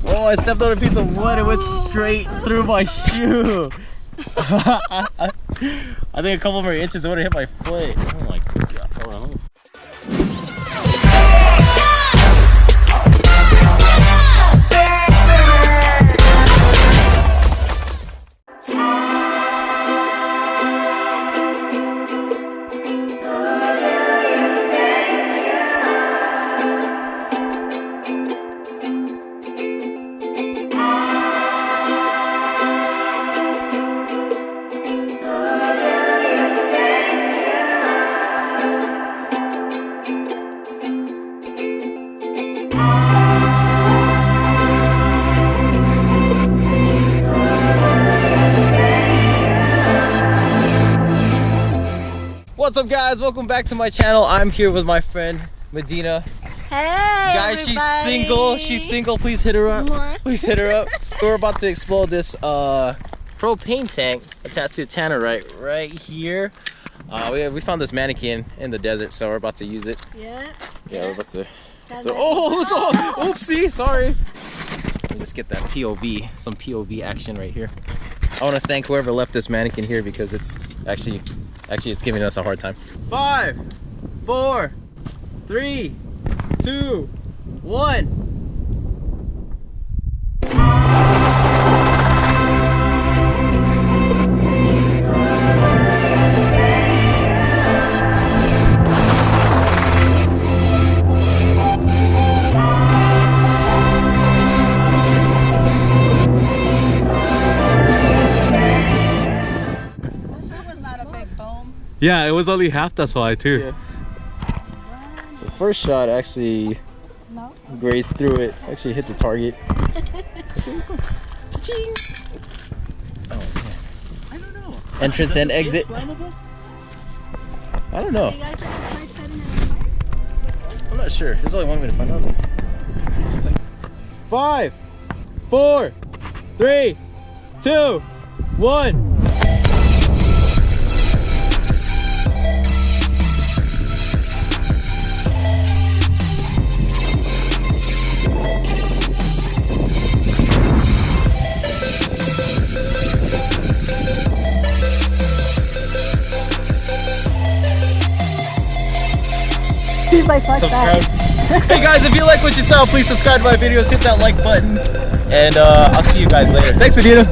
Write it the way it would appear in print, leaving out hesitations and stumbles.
Oh, I stepped on a piece of wood. It went straight through my shoe. I think a couple more inches would have hit my foot. Oh my god. Hold on. What's up guys, welcome back to my channel. I'm here with my friend Medina. Hey guys, everybody. she's single, please hit her up. Please hit her up. We're about to explode this propane tank attached to the tannerite right here. We found this mannequin in the desert, so we're about to use it. Yeah, we're about to oopsie, sorry. Let me just get that POV, some POV action right here. I want to thank whoever left this mannequin here because it's actually it's giving us a hard time. 5, 4, 3, 2, 1. Yeah, it was only half that high too. Yeah. So first shot actually grazed through it. Actually hit the target. See this one? Cha-ching! Oh man. I don't know. Entrance and exit. I don't know. I'm not sure. There's only one way to find out. 5, 4, 3, 2, 1. Subscribe. Hey guys, if you like what you saw, please subscribe to my videos, hit that like button, and I'll see you guys later. Thanks, Medina.